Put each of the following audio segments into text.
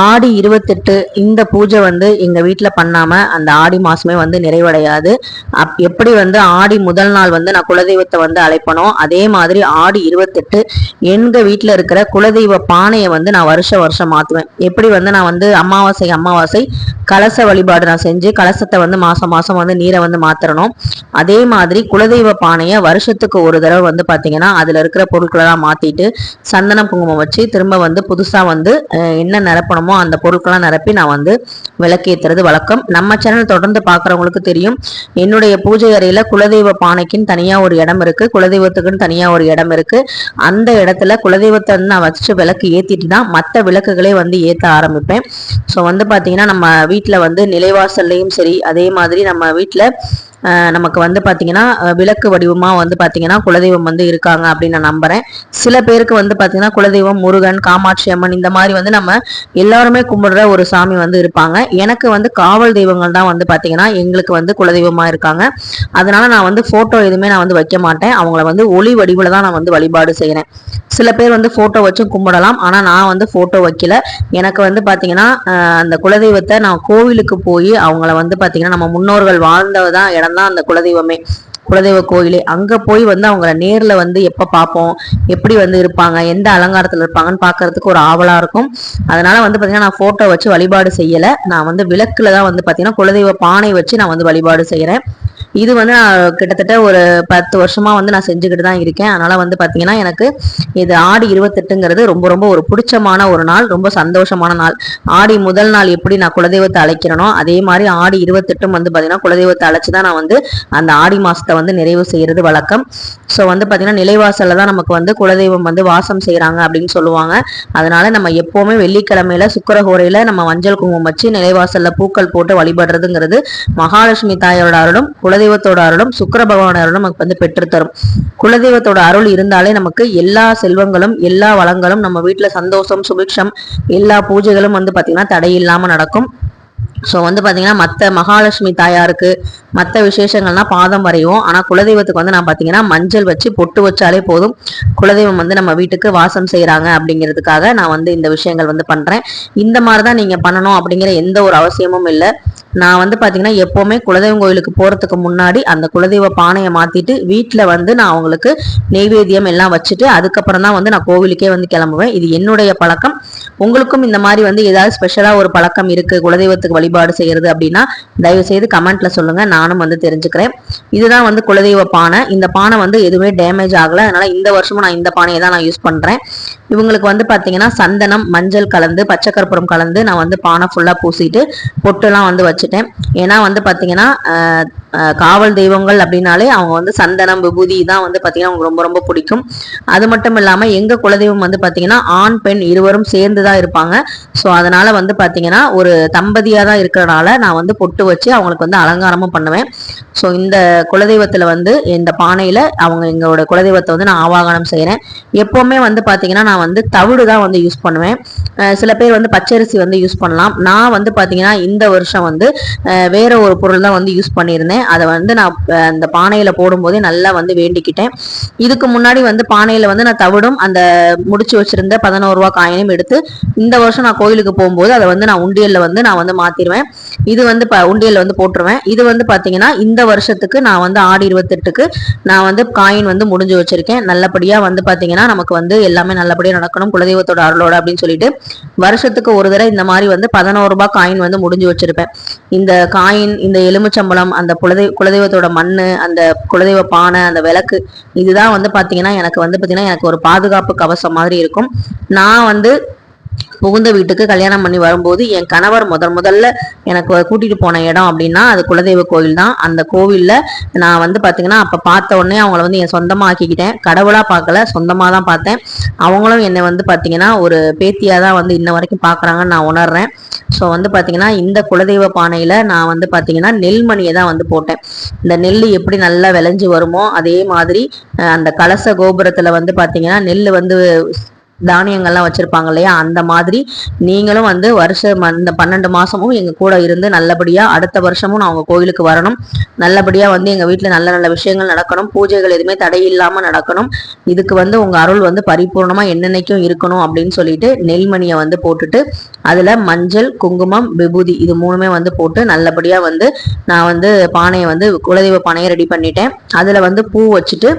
ஆடி 28 இந்த பூஜை வந்து எங்க வீட்டுல பண்ணாம அந்த ஆடி மாசமே வந்து நிறைவடையாது. எப்படி வந்து ஆடி முதல் நாள் வந்து நான் குலதெய்வத்தை வந்து அழைப்பனோ அதே மாதிரி ஆடி 28 எங்க வீட்டுல இருக்கிற குலதெய்வ பானையை வந்து நான் வருஷம் வருஷம் மாத்துவேன். எப்படி வந்து நான் வந்து அமாவாசை அமாவாசை கலச வழிபாடு நான் செஞ்சு கலசத்தை வந்து மாசம் மாசம் வந்து நீரை வந்து மாத்திரணும். அதே மாதிரி குலதெய்வ பானையை வருஷத்துக்கு ஒரு தடவை வந்து பாத்தீங்கன்னா அதுல இருக்கிற பொருட்களெல்லாம் மாத்திட்டு சந்தன குங்குமம் வச்சு திரும்ப வந்து புதுசா வந்து என்ன நிரப்பணுமோ அந்த பொருட்கள்லாம் நிரப்பி நான் வந்து விளக்கேற்றுறது வழக்கம். நம்ம சேனல் தொடர்ந்து பார்க்குறவங்களுக்கு தெரியும், என்னுடைய பூஜை அறையில குலதெய்வ பானைக்குன்னு தனியா ஒரு இடம் இருக்கு, குலதெய்வத்துக்குன்னு தனியா ஒரு இடம் இருக்கு. அந்த இடத்துல குலதெய்வத்தை நான் வச்சு விளக்கு ஏத்திட்டு தான் மற்ற விளக்குகளே வந்து ஏற்ற ஆரம்பிப்பேன். ஸோ வந்து பாத்தீங்கன்னா நம்ம வீட்டில் வந்து நிலைவாசல்லையும் சரி, அதே மாதிரி நம்ம வீட்டில் நமக்கு வந்து பாத்தீங்கன்னா விளக்கு வடிவமா வந்து பாத்தீங்கன்னா குலதெய்வம் வந்து இருக்காங்க அப்படின்னு நான் நம்புறேன். சில பேருக்கு வந்து பாத்தீங்கன்னா குலதெய்வம் முருகன், காமாட்சி அம்மன் இந்த மாதிரி வந்து நம்ம எல்லாருமே கும்பிடுற ஒரு சாமி வந்து இருப்பாங்க. எனக்கு வந்து காவல் தெய்வங்கள் தான் வந்து பாத்தீங்கன்னா எங்களுக்கு வந்து குலதெய்வமா இருக்காங்க. அதனால நான் வந்து போட்டோ எதுவுமே நான் வந்து வைக்க மாட்டேன். அவங்கள வந்து ஒளி வடிவுல தான் நான் வந்து வழிபாடு செய்யறேன். சில பேர் வந்து போட்டோ வச்சும் கும்பிடலாம், ஆனா நான் வந்து போட்டோ வைக்கல. எனக்கு வந்து பாத்தீங்கன்னா அந்த குலதெய்வத்தை நான் கோவிலுக்கு போய் அவங்கள வந்து பாத்தீங்கன்னா நம்ம முன்னோர்கள் வாழ்ந்ததான் இடம் தான் அந்த குலதெய்வமே, குலதெய்வ கோயிலே. அங்க போய் வந்து அவங்கள நேர்ல வந்து எப்ப பார்ப்போம், எப்படி வந்து இருப்பாங்க, எந்த அலங்காரத்துல இருப்பாங்கன்னு பாக்குறதுக்கு ஒரு ஆவலா இருக்கும். அதனால வந்து பாத்தீங்கன்னா நான் போட்டோ வச்சு வழிபாடு செய்யல. நான் வந்து விளக்குல தான் வந்து பாத்தீங்கன்னா குலதெய்வ பானை வச்சு நான் வந்து வழிபாடு செய்யறேன். இது வந்து நான் கிட்டத்தட்ட ஒரு 10 வருஷமா வந்து நான் செஞ்சுக்கிட்டு தான் இருக்கேன். அதனால வந்து பாத்தீங்கன்னா எனக்கு இது ஆடி 28ங்கிறது ரொம்ப ரொம்ப ஒரு பிடிச்சமான ஒரு நாள், ரொம்ப சந்தோஷமான நாள். ஆடி முதல் நாள் எப்படி நான் குலதெய்வத்தை அழைக்கிறனோ அதே மாதிரி ஆடி 28 வந்து பாத்தீங்கன்னா குலதெய்வத்தை அழைச்சுதான் நான் வந்து அந்த ஆடி மாசத்தை வந்து நிறைவு செய்யறது வழக்கம். ஸோ வந்து பாத்தீங்கன்னா நிலைவாசல்ல தான் நமக்கு வந்து குலதெய்வம் வந்து வாசம் செய்யறாங்க அப்படின்னு சொல்லுவாங்க. அதனால நம்ம எப்பவுமே வெள்ளிக்கிழமையில சுக்கரஹோரையில நம்ம மஞ்சள் குங்குமம் வச்சு நிலைவாசல்ல பூக்கள் போட்டு வழிபடுறதுங்கிறது மகாலட்சுமி தாயோட அருளும் குலதெய்வத்தோட அருளும் சுக்கிர பகவான் அருளும் நமக்கு வந்து பெற்றுத்தரும். குலதெய்வத்தோட அருள் இருந்தாலே நமக்கு எல்லா செல்வங்களும் எல்லா வளங்களும் நம்ம வீட்டுல சந்தோஷம் சுபிக்ஷம் எல்லா பூஜைகளும் வந்து பாத்தீங்கன்னா தடையில்லாம நடக்கும். ஸோ வந்து பாத்தீங்கன்னா மற்ற மகாலட்சுமி தாயாருக்கு மற்ற விசேஷங்கள்லாம் பாதம் வரையும், ஆனா குலதெய்வத்துக்கு வந்து நான் பாத்தீங்கன்னா மஞ்சள் வச்சு பொட்டு வச்சாலே போதும், குலதெய்வம் வந்து நம்ம வீட்டுக்கு வாசம் செய்யறாங்க அப்படிங்கிறதுக்காக நான் வந்து இந்த விஷயங்கள் வந்து பண்றேன். இந்த மாதிரிதான் நீங்க பண்ணணும் அப்படிங்கிற எந்த ஒரு அவசியமும் இல்லை. நான் வந்து பாத்தீங்கன்னா எப்பவுமே குலதெய்வம் கோயிலுக்கு போறதுக்கு முன்னாடி அந்த குலதெய்வ பானையை மாத்திட்டு வீட்டுல வந்து நான் அவங்களுக்கு நெய்வேத்தியம் எல்லாம் வச்சுட்டு அதுக்கப்புறம் தான் வந்து நான் கோவிலுக்கே வந்து கிளம்புவேன். இது என்னுடைய பழக்கம். உங்களுக்கும் இந்த மாதிரி வந்து ஏதாவது ஸ்பெஷலா ஒரு பழக்கம் இருக்கு குலதெய்வத்துக்கு வழிபாடு செய்யறது அப்படின்னா தயவு செய்து கமெண்ட்ல சொல்லுங்க, நானும் வந்து தெரிஞ்சுக்கிறேன். இதுதான் வந்து குலதெய்வ பானை. இந்த பானை வந்து எதுவுமே டேமேஜ் ஆகல, அதனால இந்த வருஷமும் நான் இந்த பானையை தான் நான் யூஸ் பண்றேன். இவங்களுக்கு வந்து பாத்தீங்கன்னா சந்தனம் மஞ்சள் கலந்து பச்சை கற்பூரம் கலந்து நான் வந்து பானை ஃபுல்லா பூசிட்டு பொட்டுலாம் வந்து வச்சுட்டேன். ஏன்னா வந்து பாத்தீங்கன்னா காவல் தெய்வங்கள் அப்படின்னாலே அவங்க வந்து சந்தனம் விபூதி தான் வந்து பாத்தீங்கன்னா அவங்க ரொம்ப ரொம்ப பிடிக்கும். அது மட்டும் இல்லாம எங்க குலதெய்வம் வந்து பாத்தீங்கன்னா ஆண் பெண் இருவரும் சேர்ந்துதான் இருப்பாங்க. ஸோ அதனால வந்து பாத்தீங்கன்னா ஒரு தம்பதியா தான் இருக்கிறனால நான் வந்து பொட்டு வச்சு அவங்களுக்கு வந்து அலங்காரமும் பண்ணுவேன். ஸோ இந்த குலதெய்வத்துல வந்து இந்த பானையில அவங்க எங்களோட குலதெய்வத்தை வந்து நான் ஆவாகனம் செய்யறேன். எப்பவுமே வந்து பாத்தீங்கன்னா நான் வந்து தவிடு தான் வந்து யூஸ் பண்ணுவேன். சில பேர் வந்து பச்சரிசி வந்து யூஸ் பண்ணலாம். நான் வந்து பாத்தீங்கன்னா இந்த வருஷம் வந்து வேற ஒரு பொருள் தான் வந்து யூஸ் பண்ணியிருந்தேன். அதை வந்து நான் அந்த பானையில போடும்போதே நல்லா வந்து வேண்டிக்கிட்டேன். இதுக்கு முன்னாடி வந்து பானையில வந்து நான் தவிடும் அந்த முடிச்சு வச்சிருந்த 11 ரூபா காயினையும் எடுத்து இந்த வருஷம் நான் கோயிலுக்கு போகும்போது அதை வந்து நான் உண்டியல்ல வந்து நான் வந்து மாத்திருவேன். இது வந்து உண்டியல்ல வந்து போட்டுருவேன். இது வந்து பாத்தீங்கன்னா இந்த வருஷத்துக்கு நான் வந்து ஆடி 28க்கு நான் வந்து காயின் வந்து முடிஞ்சு வச்சிருக்கேன். நல்லபடியா வந்து பாத்தீங்கன்னா நமக்கு வந்து எல்லாமே நல்லபடியா நடக்கணும் குலதெய்வத்தோட அருளோட அப்படின்னு சொல்லிட்டு வருஷத்துக்கு ஒரு தடவை இந்த மாதிரி வந்து 11 ரூபாய் காயின் வந்து முடிஞ்சு வச்சிருப்பேன். இந்த காயின் இந்த எலுமிச்சம்பழம் அந்த குலதெய்வத்தோட மண்ணு அந்த குலதெய்வ பானை அந்த விளக்கு இதுதான் வந்து பாத்தீங்கன்னா எனக்கு வந்து பாத்தீங்கன்னா எனக்கு ஒரு பாதுகாப்பு கவசம் மாதிரி இருக்கும். நான் வந்து புகுந்த வீட்டுக்கு கல்யாணம் பண்ணி வரும்போது என் கணவர் முதல்ல எனக்கு கூட்டிட்டு போன இடம் அப்படின்னா அது குலதெய்வ கோவில் தான். அந்த கோவில்ல நான் வந்து பாத்தீங்கன்னா அப்ப பார்த்த உடனே அவங்கள வந்து என் சொந்தமா ஆக்கிக்கிட்டேன். கடவுளா பார்க்கல, சொந்தமா தான் பார்த்தேன். அவங்களும் என்னை வந்து பாத்தீங்கன்னா ஒரு பேத்தியா தான் வந்து இன்ன வரைக்கும் பாக்குறாங்கன்னு நான் உணர்றேன். ஸோ வந்து பாத்தீங்கன்னா இந்த குலதெய்வ பானையில நான் வந்து பாத்தீங்கன்னா நெல்மணியை தான் வந்து போட்டேன். இந்த நெல் எப்படி நல்லா விளைஞ்சு வருமோ அதே மாதிரி அந்த கலச கோபுரத்துல வந்து பாத்தீங்கன்னா நெல் வந்து தானியங்கள்லாம் வச்சிருப்பாங்க இல்லையா, அந்த மாதிரி நீங்களும் வந்து வருஷம் இந்த 12 மாசமும் எங்க கூட இருந்து நல்லபடியா அடுத்த வருஷமும் நான் உங்க கோயிலுக்கு வரணும். நல்லபடியா வந்து எங்க வீட்டுல நல்ல நல்ல விஷயங்கள் நடக்கணும், பூஜைகள் எதுவுமே தடையில்லாம நடக்கணும். இதுக்கு வந்து உங்க அருள் வந்து பரிபூர்ணமா என்னென்னைக்கும் இருக்கணும் அப்படின்னு சொல்லிட்டு நெல்மணியை வந்து போட்டுட்டு அதுல மஞ்சள், குங்குமம், விபூதி இது மூணுமே வந்து போட்டு நல்லபடியா வந்து நான் வந்து பானையை வந்து குலதெய்வ பானையை ரெடி பண்ணிட்டேன். அதுல வந்து பூ வச்சுட்டு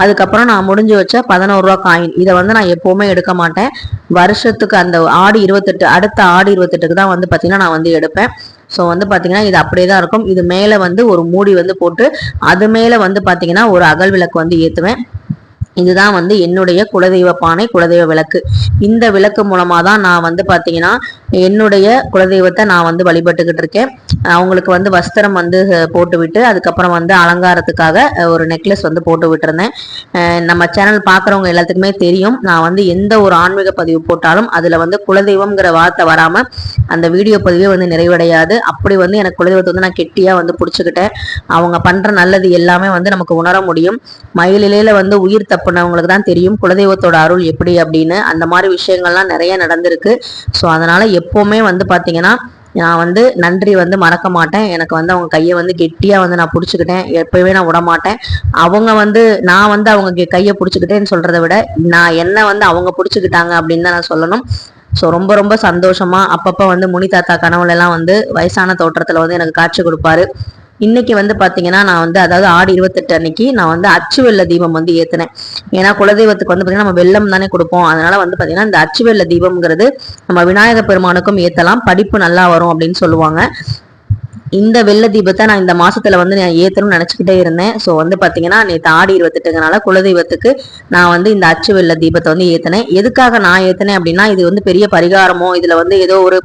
அதுக்கப்புறம் நான் முடிஞ்சு வச்ச 11 ரூபா காயின் இதை வந்து நான் எப்பவுமே எடுக்க மாட்டேன். வருஷத்துக்கு அந்த ஆடி 28 அடுத்த ஆடி 28க்கு தான் வந்து பாத்தீங்கன்னா நான் வந்து எடுப்பேன். ஸோ வந்து பார்த்தீங்கன்னா இது அப்படியே தான் இருக்கும். இது மேலே வந்து ஒரு மூடி வந்து போட்டு அது மேலே வந்து பார்த்தீங்கன்னா ஒரு அகல் விளக்கு வந்து ஏற்றுவேன். இதுதான் வந்து என்னுடைய குலதெய்வ பானை, குலதெய்வ விளக்கு. இந்த விளக்கு மூலமா தான் நான் வந்து பாத்தீங்கன்னா என்னுடைய குலதெய்வத்தை நான் வந்து வழிபட்டுக்கிட்டு இருக்கேன். அவங்களுக்கு வந்து வஸ்திரம் வந்து போட்டு விட்டு அதுக்கப்புறம் வந்து அலங்காரத்துக்காக ஒரு நெக்லஸ் வந்து போட்டு விட்டுருந்தேன். நம்ம சேனல் பார்க்குறவங்க எல்லாத்துக்குமே தெரியும், நான் வந்து எந்த ஒரு ஆன்மீக பதிவு போட்டாலும் அதுல வந்து குலதெய்வம்ங்கிற வார்த்தை வராம அந்த வீடியோ பதிவே வந்து நிறைவடையாது. அப்படி வந்து எனக்கு குலதெய்வத்தை வந்து நான் கெட்டியா வந்து பிடிச்சிக்கிட்டேன். அவங்க பண்ற நல்லது எல்லாமே வந்து நமக்கு உணர முடியும். மயிலிலையில வந்து உயிர் தப்புனவங்களுக்கு தான் தெரியும் குலதெய்வத்தோட அருள் எப்படி அப்படின்னு. அந்த மாதிரி விஷயங்கள்லாம் நிறைய நடந்திருக்கு. ஸோ அதனால எப்பவுமே வந்து பாத்தீங்கன்னா நான் வந்து நன்றி வந்து மறக்க மாட்டேன். எனக்கு வந்து அவங்க கையை வந்து கெட்டியா வந்து நான் பிடிச்சிக்கிட்டேன். எப்பயுமே நான் விட மாட்டேன். அவங்க வந்து நான் வந்து அவங்க கையை பிடிச்சிக்கிட்டேன்னு சொல்றதை விட நான் என்ன வந்து அவங்க பிடிச்சிக்கிட்டாங்க அப்படின்னு தான் நான் சொல்லணும். ஸோ ரொம்ப ரொம்ப சந்தோஷமா அப்பப்போ வந்து முனி தாத்தா கனவுல எல்லாம் வந்து வயசான தோற்றத்துல வந்து எனக்கு காட்சி கொடுப்பாரு. இன்னைக்கு வந்து பாத்தீங்கன்னா நான் வந்து அதாவது ஆடி 28 அன்னைக்கு நான் வந்து அச்சு வெள்ள தீபம் வந்து ஏத்தினேன். ஏன்னா குலதெய்வத்துக்கு வந்து பாத்தீங்கன்னா நம்ம வெள்ளம் தானே கொடுப்போம். அதனால வந்து பாத்தீங்கன்னா இந்த அச்சு வெள்ள தீபம்ங்கிறது நம்ம விநாயக பெருமானுக்கும் ஏத்தலாம், படிப்பு நல்லா வரும் அப்படின்னு சொல்லுவாங்க. இந்த வெள்ள தீபத்தை நான் இந்த மாசத்துல வந்து நான் ஏத்தணும்னு நினைச்சுக்கிட்டே இருந்தேன். ஸோ வந்து பாத்தீங்கன்னா நேற்று ஆடி 28னால குலதெய்வத்துக்கு நான் வந்து இந்த அச்சு வெள்ள தீபத்தை வந்து ஏத்தினேன். எதுக்காக நான் ஏத்தினேன் அப்படின்னா இது வந்து பெரிய பரிகாரமோ இதுல வந்து ஏதோ ஒரு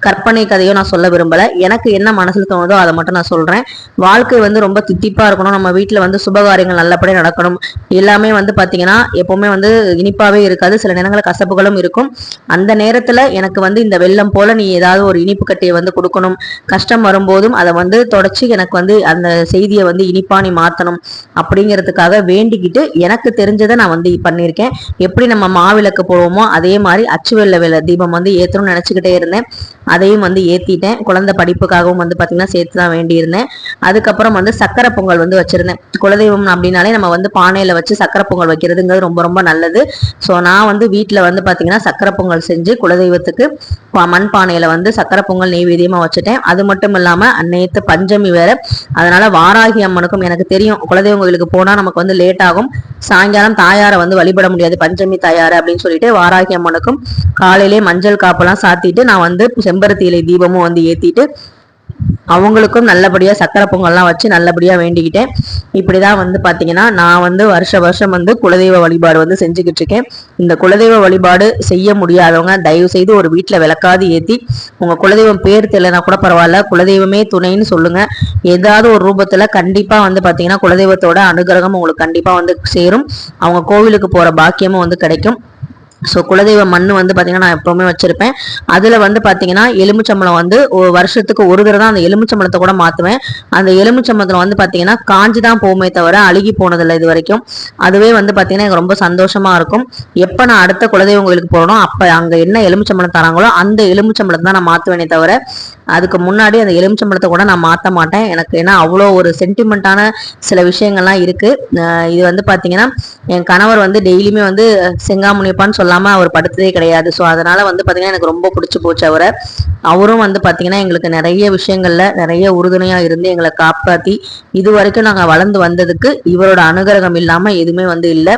கற்பனை கதையோ நான் சொல்ல விரும்பல. எனக்கு என்ன மனசுல தோணுதோ அதை மட்டும் நான் சொல்றேன். வாழ்க்கை வந்து ரொம்ப தித்திப்பா இருக்கணும், நம்ம வீட்டுல வந்து சுபகாரியங்கள் நல்லபடியா நடக்கணும். எல்லாமே வந்து பாத்தீங்கன்னா எப்பவுமே வந்து இனிப்பாவே இருக்காது, சில நேரங்களில் கசப்புகளும் இருக்கும். அந்த நேரத்துல எனக்கு வந்து இந்த வெள்ளம் போல நீ ஏதாவது ஒரு இனிப்பு கட்டியை வந்து கொடுக்கணும், கஷ்டம் வரும்போதும் அதை வந்து தொடச்சி எனக்கு வந்து அந்த செய்தியை வந்து இனிப்பா நீ மாத்தணும் அப்படிங்கிறதுக்காக வேண்டிக்கிட்டு எனக்கு தெரிஞ்சதை நான் வந்து பண்ணியிருக்கேன். எப்படி நம்ம மாவிளக்கு போடுவோமோ அதே மாதிரி அச்சு வெள்ள தீபம் வந்து ஏற்றணும்னு நினைச்சுக்கிட்டே இருந்தேன். அதையும் வந்து ஏத்திட்டேன். குழந்தை படிப்புக்காகவும் வந்து பாத்தீங்கன்னா சேர்த்து தான் வேண்டியிருந்தேன். அதுக்கப்புறம் வந்து சக்கரை பொங்கல் வந்து வச்சிருந்தேன். குலதெய்வம் அப்படின்னாலே நம்ம வந்து பானையில வச்சு சக்கரை பொங்கல் வைக்கிறதுங்கிறது ரொம்ப ரொம்ப நல்லது. ஸோ நான் வந்து வீட்டில் வந்து பாத்தீங்கன்னா சக்கரை பொங்கல் செஞ்சு குலதெய்வத்துக்கு மண் பானையில வந்து சக்கரை பொங்கல் நெய்வேதியமா வச்சுட்டேன். அது மட்டும் இல்லாம நேற்று பஞ்சமி வேற, அதனால வாராகி அம்மனுக்கும் எனக்கு தெரியும் குலதெய்வம் கோயிலுக்கு போனா நமக்கு வந்து லேட் ஆகும், சாயங்காலம் தாயாரை வந்து வழிபட முடியாது பஞ்சமி தாயாரை அப்படின்னு சொல்லிட்டு வாராகி அம்மனுக்கும் காலையிலே மஞ்சள் காப்பெல்லாம் சாத்திட்டு நான் வந்து செம்பருத்தி இலை தீபமும் வந்து ஏத்திட்டு அவங்களுக்கும் நல்லபடியா சக்கரை பொங்கல்லாம் வச்சு நல்லபடியா வேண்டிக்கிட்டேன். இப்படிதான் வந்து பாத்தீங்கன்னா நான் வந்து வருஷம் வந்து குலதெய்வ வழிபாடு வந்து செஞ்சுக்கிட்டு இருக்கேன். இந்த குலதெய்வ வழிபாடு செய்ய முடியாதவங்க தயவு செய்து ஒரு வீட்டுல விளக்காது ஏத்தி உங்க குலதெய்வம் பேர் தெரியலனா கூட பரவாயில்ல, குலதெய்வமே துணைன்னு சொல்லுங்க. ஏதாவது ஒரு ரூபத்துல கண்டிப்பா வந்து பாத்தீங்கன்னா குலதெய்வத்தோட அனுகிரகம் உங்களுக்கு கண்டிப்பா வந்து சேரும். அவங்க கோவிலுக்கு போற பாக்கியமும் வந்து கிடைக்கும். ஸோ குலதெய்வ மண்ணு வந்து பார்த்தீங்கன்னா நான் எப்பவுமே வச்சிருப்பேன். அதில் வந்து பார்த்தீங்கன்னா எலுமிச்சம்பழம் வந்து வருஷத்துக்கு ஒரு தடவை தான் அந்த எலுமிச்சம்பழத்தை கூட மாற்றுவேன். அந்த எலுமிச்சம்பழத்தில் வந்து பார்த்தீங்கன்னா காஞ்சி தான் போகுமே தவிர அழுகி போனதில்லை இது வரைக்கும். அதுவே வந்து பார்த்தீங்கன்னா எனக்கு ரொம்ப சந்தோஷமா இருக்கும். எப்போ நான் அடுத்த குலதெய்வம் கோயிலுக்கு போகணும் அப்போ அங்கே என்ன எலுமிச்சம்பழம் தராங்களோ அந்த எலுமிச்சம்பழத்தை தான் நான் மாற்றுவேனே தவிர அதுக்கு முன்னாடி அந்த எலுமிச்சம்பழத்தை கூட நான் மாற்ற மாட்டேன். எனக்கு ஏன்னா அவ்வளோ ஒரு சென்டிமெண்ட்டான சில விஷயங்கள்லாம் இருக்கு. இது வந்து பார்த்தீங்கன்னா என் கணவர் வந்து டெய்லியுமே வந்து செங்காமுனியப்பான்னு சொல்லாம அவர் படுத்ததே கிடையாது. ஸோ அதனால வந்து பார்த்தீங்கன்னா எனக்கு ரொம்ப பிடிச்சி போச்சு அவரை. அவரும் வந்து பார்த்தீங்கன்னா எங்களுக்கு நிறைய விஷயங்கள்ல நிறைய உறுதுணையா இருந்து எங்களை காப்பாற்றி இது வரைக்கும் நாங்கள் வளர்ந்து வந்ததுக்கு இவரோட அனுகிரகம் இல்லாமல் எதுவுமே வந்து இல்லை.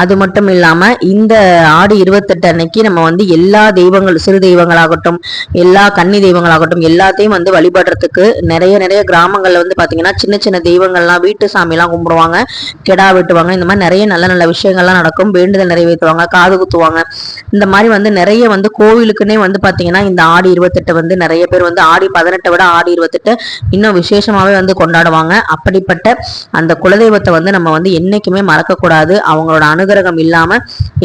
அது மட்டும் இல்லாம இந்த ஆடி 28 அன்னைக்கு நம்ம வந்து எல்லா தெய்வங்கள் சிறு தெய்வங்களாகட்டும் எல்லா கன்னி தெய்வங்களாகட்டும் எல்லாத்தையும் வந்து வழிபடுறதுக்கு நிறைய கிராமங்கள்ல வந்து பாத்தீங்கன்னா சின்ன சின்ன தெய்வங்கள்லாம் வீட்டு சாமி எல்லாம் கும்பிடுவாங்க, கெடா வெட்டுவாங்க, இந்த மாதிரி நிறைய நல்ல நல்ல விஷயங்கள்லாம் நடக்கும். வேண்டுதல் நிறைவேற்றுவாங்க, காது குத்துவாங்க. இந்த மாதிரி வந்து நிறைய வந்து கோவிலுக்குன்னே வந்து பாத்தீங்கன்னா இந்த ஆடி 28 வந்து நிறைய பேர் வந்து ஆடி 18 விட ஆடி 28 இன்னும் விசேஷமாவே வந்து கொண்டாடுவாங்க. அப்படிப்பட்ட அந்த குலதெய்வத்தை வந்து நம்ம வந்து என்னைக்குமே மறக்க கூடாது. அவங்களோட அனுகிரகம் இல்லாம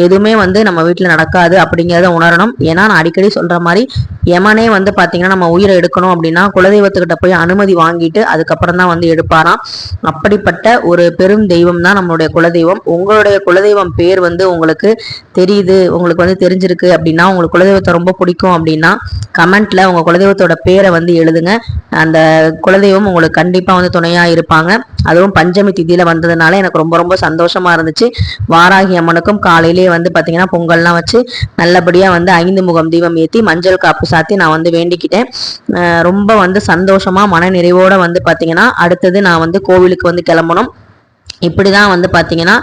எதுவுமே வந்து நம்ம வீட்டுல நடக்காது அப்படிங்கிறத உணரணும். ஏன்னா நான் அடிக்கடி சொல்ற மாதிரி யமனே வந்து பாத்தீங்கன்னா நம்ம உயிரை எடுக்கணும் அப்படின்னா குலதெய்வத்துக்கிட்ட போய் அனுமதி வாங்கிட்டு அதுக்கப்புறம் தான் வந்து எடுப்பாராம். அப்படிப்பட்ட ஒரு பெரும் தெய்வம் தான் நம்மளுடைய குலதெய்வம். உங்களுடைய குலதெய்வம் பேர் வந்து உங்களுக்கு தெரியுது, உங்களுக்கு வந்து தெரிஞ்சிருக்கு அப்படின்னா உங்களுக்கு குலதெய்வத்தை ரொம்ப பிடிக்கும் அப்படின்னா கமெண்ட்ல உங்க குலதெய்வத்தோட பேரை வந்து எழுதுங்க. அந்த குலதெய்வம் உங்களுக்கு கண்டிப்பா வந்து துணையா இருப்பாங்க. அதுவும் பஞ்சமி திதியில வந்ததுனால எனக்கு ரொம்ப ரொம்ப சந்தோஷமா இருந்துச்சு. வாராகி அம்மனுக்கும் காலையிலேயே வந்து பாத்தீங்கன்னா பொங்கல்லாம் வச்சு நல்லபடியா வந்து 5 முகம் தீபம் ஏற்றி மஞ்சள் காப்பு சாத்தி நான் வந்து வேண்டிக்கிட்டேன். ரொம்ப வந்து சந்தோஷமா மன நிறைவோட வந்து பாத்தீங்கன்னா அடுத்தது நான் வந்து கோவிலுக்கு வந்து கிளம்பணும். இப்படிதான் வந்து பாத்தீங்கன்னா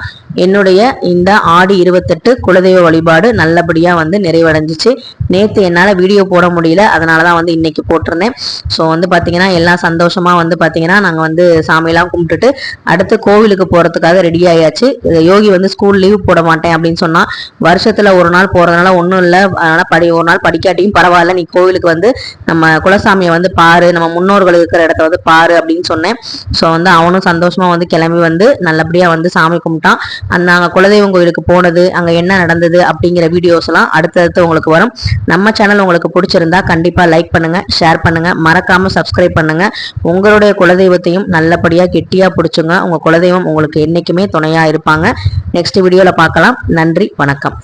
என்னுடைய இந்த ஆடி 28 குலதெய்வ வழிபாடு நல்லபடியா வந்து நிறைவடைஞ்சிச்சு. நேற்று என்னால் வீடியோ போட முடியல, அதனாலதான் வந்து இன்னைக்கு போட்டிருந்தேன். ஸோ வந்து பாத்தீங்கன்னா எல்லாம் சந்தோஷமா வந்து பாத்தீங்கன்னா நாங்கள் வந்து சாமியெல்லாம் கும்பிட்டுட்டு அடுத்து கோவிலுக்கு போறதுக்காக ரெடி ஆயாச்சு. யோகி வந்து ஸ்கூல் லீவ் போட மாட்டேன் அப்படின்னு சொன்னா, வருஷத்துல ஒரு நாள் போறதுனால ஒன்றும் இல்லை, அதனால ஒரு நாள் படிக்காட்டியும் பரவாயில்ல, நீ கோவிலுக்கு வந்து நம்ம குலசாமியை வந்து பாரு, நம்ம முன்னோர்கள் இருக்கிற இடத்த வந்து பாரு அப்படின்னு சொன்னேன். ஸோ வந்து அவனும் சந்தோஷமா வந்து கிளம்பி வந்து நல்லபடியா வந்து சாமி கும்பிட்டான். நாங்கள் குலதெய்வம் கோயிலுக்கு போனது, அங்கே என்ன நடந்தது அப்படிங்கிற வீடியோஸ் எல்லாம் அடுத்தடுத்து உங்களுக்கு வரும். நம்ம சேனல் உங்களுக்கு பிடிச்சிருந்தா கண்டிப்பாக லைக் பண்ணுங்க, ஷேர் பண்ணுங்க, மறக்காம சப்ஸ்கிரைப் பண்ணுங்க. உங்களுடைய குலதெய்வத்தையும் நல்லபடியாக கெட்டியாக பிடிச்சுங்க. உங்கள் குலதெய்வம் உங்களுக்கு என்றைக்குமே துணையாக இருப்பாங்க. நெக்ஸ்ட் வீடியோவில் பார்க்கலாம். நன்றி, வணக்கம்.